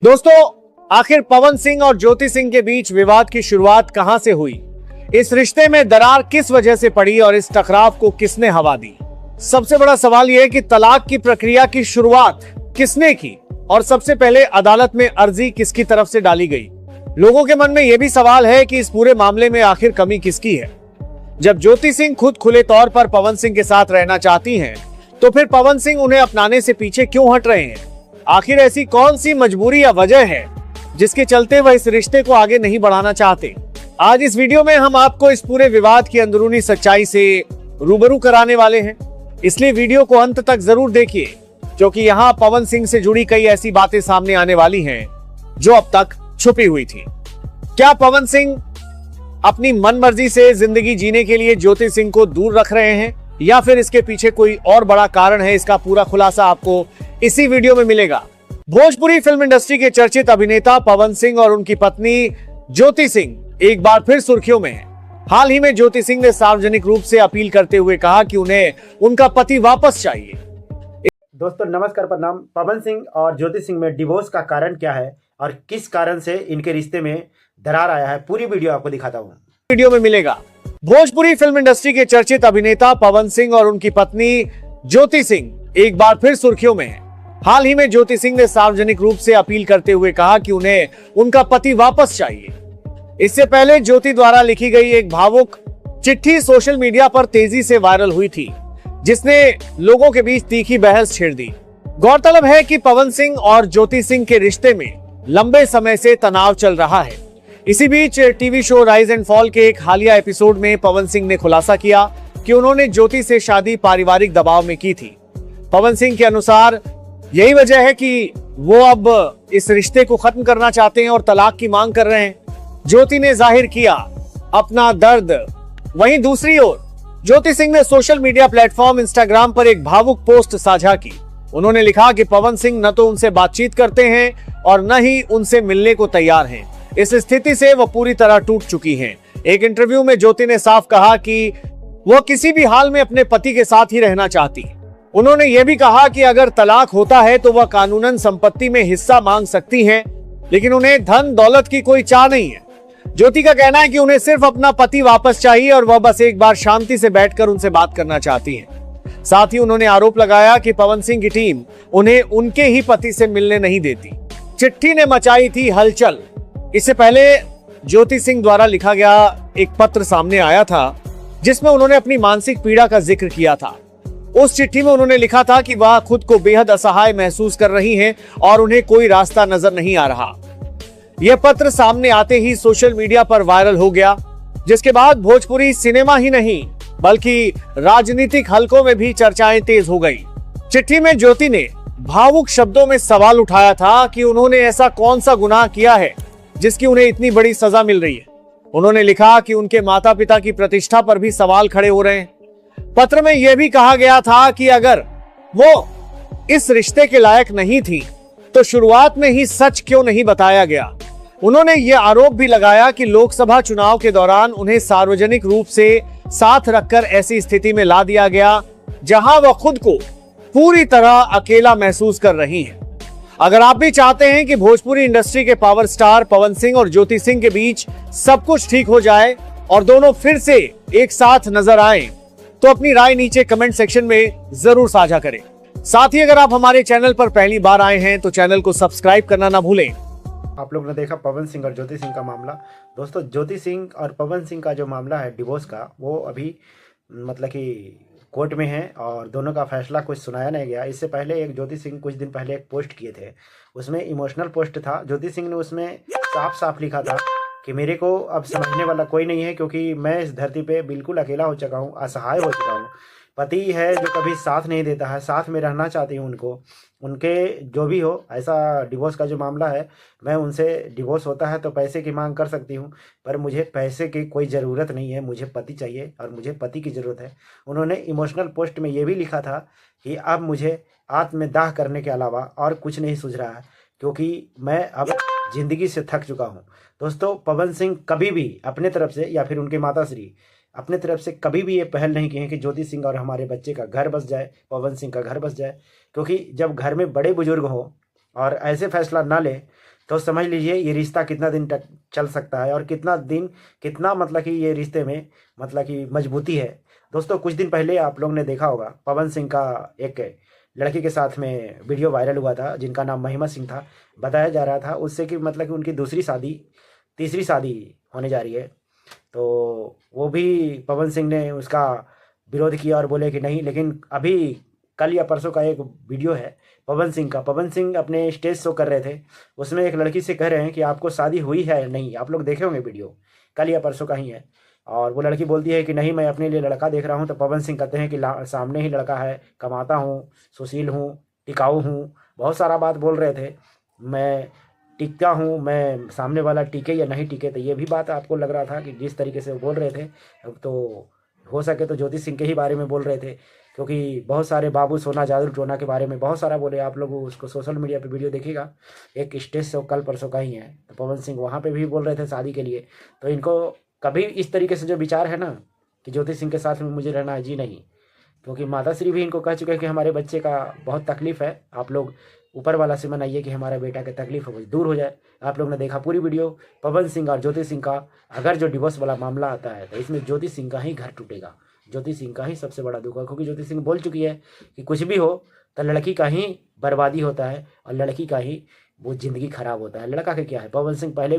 दोस्तों, आखिर पवन सिंह और ज्योति सिंह के बीच विवाद की शुरुआत कहां से हुई? इस रिश्ते में दरार किस वजह से पड़ी और इस टकराव को किसने हवा दी? सबसे बड़ा सवाल यह है कि तलाक की प्रक्रिया की शुरुआत किसने की और सबसे पहले अदालत में अर्जी किसकी तरफ से डाली गई? लोगों के मन में यह भी सवाल है कि इस पूरे मामले में आखिर कमी किसकी है? जब ज्योति सिंह खुद खुले तौर पर पवन सिंह के साथ रहना चाहती हैं, तो फिर पवन सिंह उन्हें अपनाने से पीछे क्यों हट रहे हैं? आखिर ऐसी कौन सी मजबूरी या वजह है जिसके चलते वह इस रिश्ते को आगे नहीं बढ़ाना चाहते? आज इस वीडियो में हम आपको इस पूरे विवाद की अंदरूनी सच्चाई से रूबरू कराने वाले हैं, इसलिए वीडियो को अंत तक जरूर देखिए, क्योंकि यहाँ पवन सिंह से जुड़ी कई ऐसी बातें सामने आने वाली हैं जो अब तक छुपी हुई थी। क्या पवन सिंह अपनी मनमर्जी से जिंदगी जीने के लिए ज्योति सिंह को दूर रख रहे हैं या फिर इसके पीछे कोई और बड़ा कारण है? इसका पूरा खुलासा आपको इसी वीडियो में मिलेगा। भोजपुरी फिल्म इंडस्ट्री के चर्चित अभिनेता पवन सिंह और उनकी पत्नी ज्योति सिंह एक बार फिर सुर्खियों में हैं। हाल ही में ज्योति सिंह ने सार्वजनिक रूप से अपील करते हुए कहा कि उन्हें उनका पति वापस चाहिए। दोस्तों नमस्कार, प्रणाम। पवन सिंह और ज्योति सिंह में डिवोर्स का कारण क्या है और किस कारण से इनके रिश्ते में दरार आया है, पूरी वीडियो आपको दिखाता हूँ। वीडियो में मिलेगा। भोजपुरी फिल्म इंडस्ट्री के चर्चित अभिनेता पवन सिंह और उनकी पत्नी ज्योति सिंह एक बार फिर सुर्खियों में हैं। हाल ही में ज्योति सिंह ने सार्वजनिक रूप से अपील करते हुए कहा कि उन्हें उनका पति वापस चाहिए। इससे पहले ज्योति द्वारा लिखी गई एक भावुक चिट्ठी सोशल मीडिया पर तेजी से वायरल हुई थी, जिसने लोगों के बीच तीखी बहस छेड़ दी। गौरतलब है कि पवन सिंह और ज्योति सिंह के रिश्ते में लंबे समय से तनाव चल रहा है। इसी बीच TV show rise and fall के एक हालिया एपिसोड में पवन सिंह ने खुलासा किया कि उन्होंने ज्योति से शादी पारिवारिक दबाव में की थी। पवन सिंह के अनुसार यही वजह है कि वो अब इस रिश्ते को खत्म करना चाहते हैं और तलाक की मांग कर रहे हैं। ज्योति ने जाहिर किया अपना दर्द। वहीं दूसरी ओर ज्योति सिंह ने सोशल मीडिया प्लेटफॉर्म इंस्टाग्राम पर एक भावुक पोस्ट साझा की। उन्होंने लिखा कि पवन सिंह न तो उनसे बातचीत करते हैं और न ही उनसे मिलने को तैयार हैं। इस स्थिति से वो पूरी तरह टूट चुकी हैं। एक इंटरव्यू में ज्योति ने साफ कहा कि वो किसी भी हाल में अपने पति के साथ ही रहना चाहती। उन्होंने ये भी कहा कि अगर तलाक होता है तो वह कानूनन संपत्ति में हिस्सा मांग सकती हैं, लेकिन उन्हें धन दौलत की कोई चाह नहीं है। ज्योति का कहना है कि उन्हें सिर्फ अपना पति वापस चाहिए और वह बस एक बार शांति से बैठकर उनसे बात करना चाहती है। साथ ही उन्होंने आरोप लगाया कि पवन सिंह की टीम उन्हें उनके ही पति से मिलने नहीं देती। चिट्ठी ने मचाई थी हलचल। इससे पहले ज्योति सिंह द्वारा लिखा गया एक पत्र सामने आया था, जिसमें उन्होंने अपनी मानसिक पीड़ा का जिक्र किया था। उस चिट्ठी में उन्होंने लिखा था कि वह खुद को बेहद असहाय महसूस कर रही हैं और उन्हें कोई रास्ता नजर नहीं आ रहा। यह पत्र सामने आते ही सोशल मीडिया पर वायरल हो गया, जिसके बाद भोजपुरी सिनेमा ही नहीं बल्कि राजनीतिक हलकों में भी चर्चाएं तेज हो गई। चिट्ठी में ज्योति ने भावुक शब्दों में सवाल उठाया था कि उन्होंने ऐसा कौन सा गुनाह किया है जिसकी उन्हें इतनी बड़ी सजा मिल रही है। उन्होंने लिखा कि उनके माता पिता की प्रतिष्ठा पर भी सवाल खड़े हो रहे हैं। पत्र में यह भी कहा गया था कि अगर वो इस रिश्ते के लायक नहीं थी तो शुरुआत में ही सच क्यों नहीं बताया गया। उन्होंने यह आरोप भी लगाया कि लोकसभा चुनाव के दौरान उन्हें सार्वजनिक रूप से साथ रखकर ऐसी स्थिति में ला दिया गया जहां वह खुद को पूरी तरह अकेला महसूस कर रही हैं। अगर आप भी चाहते हैं कि भोजपुरी इंडस्ट्री के पावर स्टार पवन सिंह और ज्योति सिंह के बीच सब कुछ ठीक हो जाए और दोनों फिर से एक साथ नजर आए, तो अपनी राय नीचे कमेंट सेक्शन में जरूर साझा करें। साथ ही अगर आप हमारे चैनल पर पहली बार आए हैं तो चैनल को सब्सक्राइब करना ना भूलें। आप लोग ने देखा पवन सिंह और ज्योति सिंह का मामला। दोस्तों ज्योति सिंह और पवन सिंह का जो मामला है डिवोर्स का, वो अभी मतलब कि कोर्ट में है और दोनों का फैसला कुछ सुनाया नहीं गया। इससे पहले एक ज्योति सिंह कुछ दिन पहले एक पोस्ट किए थे, उसमें इमोशनल पोस्ट था। ज्योति सिंह ने उसमें साफ साफ लिखा था कि मेरे को अब समझने वाला कोई नहीं है, क्योंकि मैं इस धरती पे बिल्कुल अकेला हो चुका हूँ, असहाय हो चुका हूँ। पति है जो कभी साथ नहीं देता है, साथ में रहना चाहती हूँ उनको, उनके जो भी हो। ऐसा डिवोर्स का जो मामला है, मैं उनसे डिवोर्स होता है तो पैसे की मांग कर सकती हूँ, पर मुझे पैसे की कोई ज़रूरत नहीं है, मुझे पति चाहिए और मुझे पति की ज़रूरत है। उन्होंने इमोशनल पोस्ट में ये भी लिखा था कि अब मुझे आत्मदाह करने के अलावा और कुछ नहीं सूझ रहा है, क्योंकि मैं अब ज़िंदगी से थक चुका हूँ। दोस्तों पवन सिंह कभी भी अपने तरफ से या फिर उनके माताश्री अपने तरफ से कभी भी ये पहल नहीं की है कि ज्योति सिंह और हमारे बच्चे का घर बस जाए, पवन सिंह का घर बस जाए, क्योंकि जब घर में बड़े बुजुर्ग हो और ऐसे फैसला ना ले तो समझ लीजिए ये रिश्ता कितना दिन तक चल सकता है और कितना दिन कितना मतलब कि ये रिश्ते में मतलब कि मजबूती है। दोस्तों कुछ दिन पहले आप लोग ने देखा होगा पवन सिंह का एक लड़की के साथ में वीडियो वायरल हुआ था जिनका नाम महिमा सिंह था। बताया जा रहा था उससे कि मतलब कि उनकी दूसरी शादी तीसरी शादी होने जा रही है। तो वो भी पवन सिंह ने उसका विरोध किया और बोले कि नहीं, लेकिन अभी कल या परसों का एक वीडियो है पवन सिंह का। पवन सिंह अपने स्टेज शो कर रहे थे, उसमें एक लड़की से कह रहे हैं कि आपको शादी हुई है या नहीं। आप लोग देखे होंगे वीडियो, कल या परसों का ही है। और वो लड़की बोलती है कि नहीं मैं अपने लिए लड़का देख रहा हूँ। तो पवन सिंह कहते हैं कि सामने ही लड़का है, कमाता हूँ, सुशील हूँ, टिकाऊ हूँ, बहुत सारा बात बोल रहे थे। मैं टिकता हूँ, मैं सामने वाला टिके या नहीं टिके। तो ये भी बात आपको लग रहा था कि जिस तरीके से वो बोल रहे थे तो हो सके तो ज्योति सिंह के ही बारे में बोल रहे थे, क्योंकि बहुत सारे बाबू सोना जादू टोना के बारे में बहुत सारा बोले। आप लोग उसको सोशल मीडिया पे वीडियो देखिएगा, एक स्टेज शो कल परसों का ही है। तो पवन सिंह वहाँ पे भी बोल रहे थे शादी के लिए। तो इनको कभी इस तरीके से जो विचार है ना कि ज्योति सिंह के साथ में मुझे रहना है, जी नहीं। क्योंकि माता श्री भी इनको कह चुके हैं कि हमारे बच्चे का बहुत तकलीफ़ है, आप लोग ऊपर वाला से मनाइए कि हमारे बेटा की तकलीफ है वो दूर हो जाए। आप लोग ने देखा पूरी वीडियो पवन सिंह और ज्योति सिंह का। अगर जो डिवोर्स वाला मामला आता है तो इसमें ज्योति सिंह का ही घर टूटेगा, ज्योति सिंह का ही सबसे बड़ा दुख है। क्योंकि ज्योति सिंह बोल चुकी है कि कुछ भी हो तो लड़की का ही बर्बादी होता है और लड़की का ही वो ज़िंदगी खराब होता है। लड़का के क्या है, पवन सिंह पहले भी